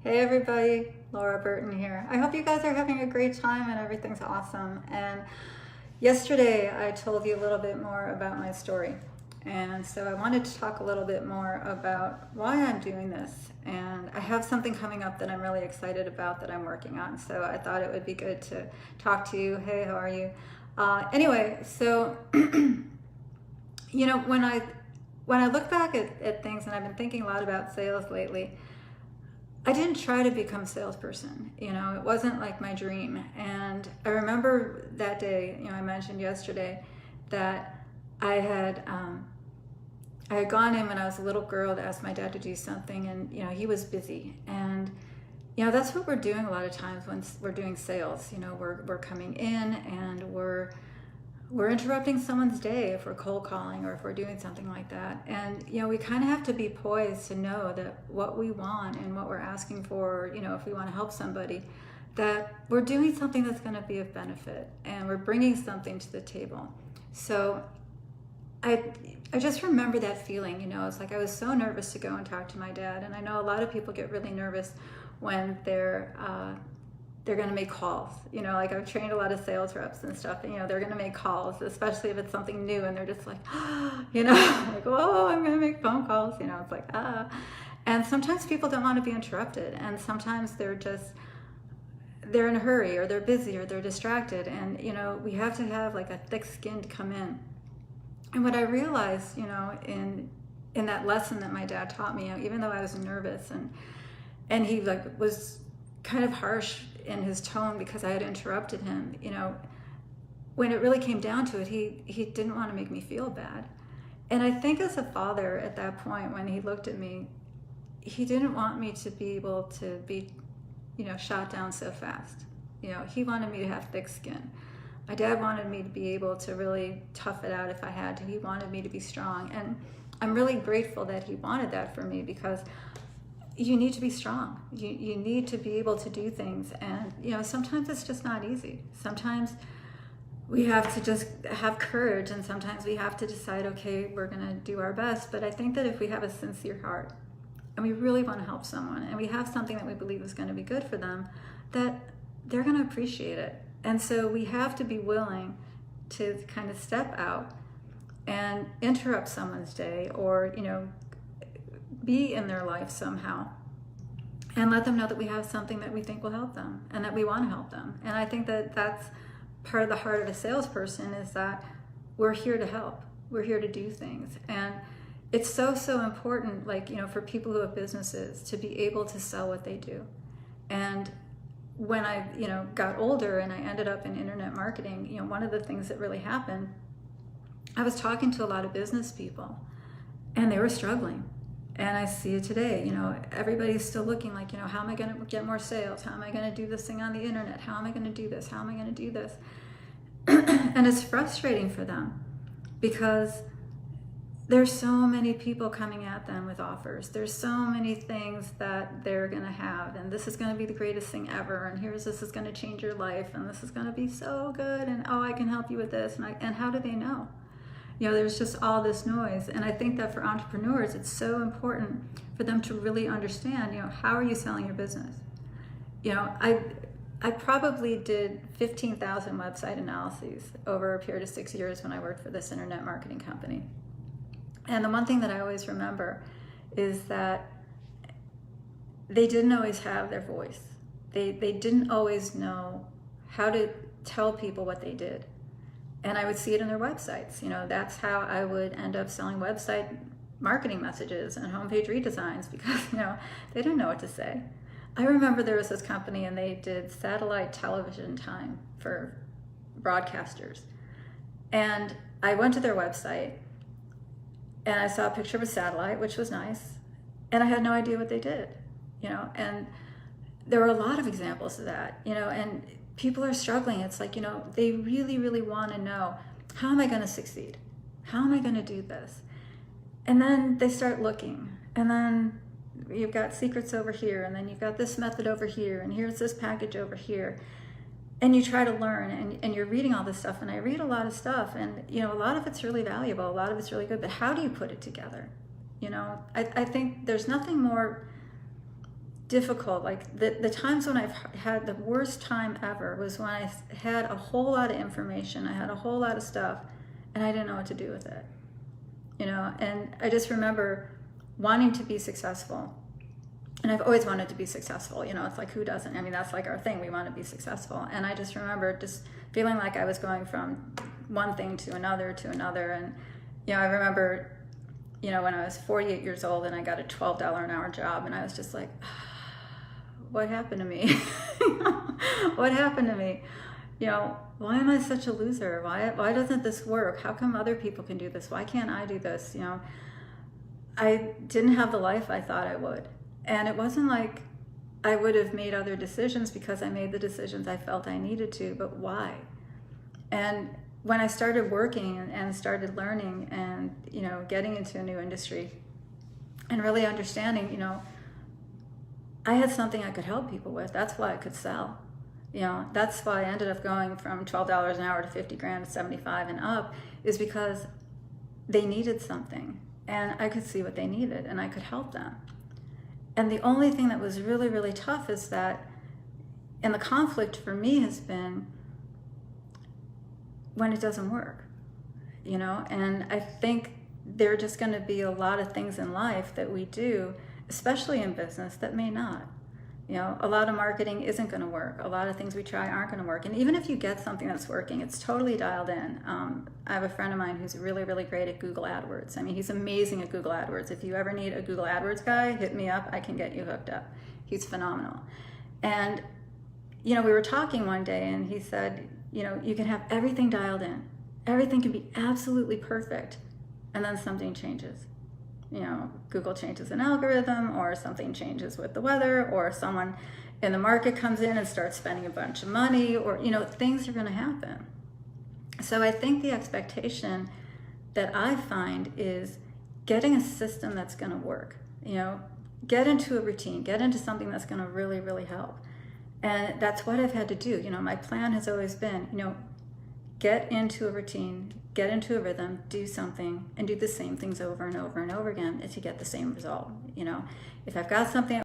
Hey everybody, Laura Burton here. I hope you guys are having a great time and everything's awesome. And yesterday I told you a little bit more about my story. And so I wanted to talk a little bit more about why I'm doing this. And I have something coming up that I'm really excited about that I'm working on. So I thought it would be good to talk to you. Hey, how are you? Anyway, so when I look back at things, and I've been thinking a lot about sales lately, I didn't try to become a salesperson. It wasn't like my dream. And I remember that day, I mentioned yesterday that I had gone in when I was a little girl to ask my dad to do something, and he was busy. And that's what we're doing a lot of times when we're doing sales. We're coming in and we're interrupting someone's day if we're cold calling or if we're doing something like that. And we kind of have to be poised to know that what we want and what we're asking for, if we want to help somebody, that we're doing something that's going to be of benefit and we're bringing something to the table. So I just remember that feeling. It's like I was so nervous to go and talk to my dad. And I know a lot of people get really nervous when they're going to make calls. Like I've trained a lot of sales reps and stuff, and they're going to make calls, especially if it's something new, and they're just like, like, whoa, I'm going to make phone calls. It's like, And sometimes people don't want to be interrupted, and sometimes they're in a hurry, or they're busy, or they're distracted, and we have to have like a thick skin to come in. And what I realized, in that lesson that my dad taught me, even though I was nervous and he was kind of harsh in his tone because I had interrupted him, when it really came down to it, he didn't want to make me feel bad. And I think as a father at that point, when he looked at me, he didn't want me to be able to be, shot down so fast. He wanted me to have thick skin. My dad wanted me to be able to really tough it out if I had to. He wanted me to be strong. And I'm really grateful that he wanted that for me, because you need to be strong. You need to be able to do things. And, sometimes it's just not easy. Sometimes we have to just have courage, and sometimes we have to decide, okay, we're going to do our best. But I think that if we have a sincere heart and we really want to help someone, and we have something that we believe is going to be good for them, that they're going to appreciate it. And so we have to be willing to kind of step out and interrupt someone's day, or, be in their life somehow, and let them know that we have something that we think will help them and that we want to help them. And I think that that's part of the heart of a salesperson, is that we're here to help. We're here to do things. And it's so important, for people who have businesses, to be able to sell what they do. And when I, got older and I ended up in internet marketing, one of the things that really happened, I was talking to a lot of business people, and they were struggling. And I see it today, everybody's still looking like, how am I going to get more sales? How am I going to do this thing on the internet? How am I going to do this? How am I going to do this? And it's frustrating for them, because there's so many people coming at them with offers. There's so many things that they're going to have, and this is going to be the greatest thing ever, and this is going to change your life, and this is going to be so good, and I can help you with this. And how do they know? There's just all this noise. And I think that for entrepreneurs, it's so important for them to really understand, how are you selling your business? I probably did 15,000 website analyses over a period of 6 years when I worked for this internet marketing company. And the one thing that I always remember is that they didn't always have their voice. They didn't always know how to tell people what they did. And I would see it in their websites. That's how I would end up selling website marketing messages and homepage redesigns, because, they didn't know what to say. I remember there was this company, and they did satellite television time for broadcasters. And I went to their website, and I saw a picture of a satellite, which was nice. And I had no idea what they did, and there were a lot of examples of that, and people are struggling. It's like, they really, really want to know, how am I going to succeed? How am I going to do this? And then they start looking, and then you've got secrets over here, and then you've got this method over here, and here's this package over here. And you try to learn, and you're reading all this stuff, and I read a lot of stuff, and a lot of it's really valuable, a lot of it's really good, but how do you put it together? I think there's nothing more difficult. Like the times when I've had the worst time ever was when I had a whole lot of information, I had a whole lot of stuff, and I didn't know what to do with it, you know. And I just remember wanting to be successful, and I've always wanted to be successful, you know. It's like, who doesn't? I mean, that's like our thing. We want to be successful. And I just remember just feeling like I was going from one thing to another, and you know, I remember, you know, when I was 48 years old and I got a $12 an hour job, and I was just like, what happened to me? What happened to me? You know, why am I such a loser? Why doesn't this work? How come other people can do this? Why can't I do this? You know, I didn't have the life I thought I would. And it wasn't like I would have made other decisions because I made the decisions I felt I needed to, but why? And when I started working and started learning and, you know, getting into a new industry and really understanding, you know, I had something I could help people with. That's why I could sell. You know, that's why I ended up going from $12 an hour to 50 grand to 75 and up, is because they needed something and I could see what they needed and I could help them. And the only thing that was really, really tough is that, and the conflict for me has been when it doesn't work, you know. And I think there are just going to be a lot of things in life that we do, especially in business, that may not. You know, a lot of marketing isn't going to work. A lot of things we try aren't going to work. And even if you get something that's working, it's totally dialed in. I have a friend of mine who's really, really great at Google AdWords. I mean, he's amazing at Google AdWords. If you ever need a Google AdWords guy, hit me up. I can get you hooked up. He's phenomenal. And, you know, we were talking one day and he said, you know, you can have everything dialed in. Everything can be absolutely perfect. And then something changes. You know, Google changes an algorithm, or something changes with the weather, or someone in the market comes in and starts spending a bunch of money, or, you know, things are going to happen. So I think the expectation that I find is getting a system that's going to work. You know, get into a routine, get into something that's going to really, really help. And that's what I've had to do. You know, my plan has always been, you know, get into a routine, get into a rhythm, do something, and do the same things over and over and over again to get the same result. You know, if I've got something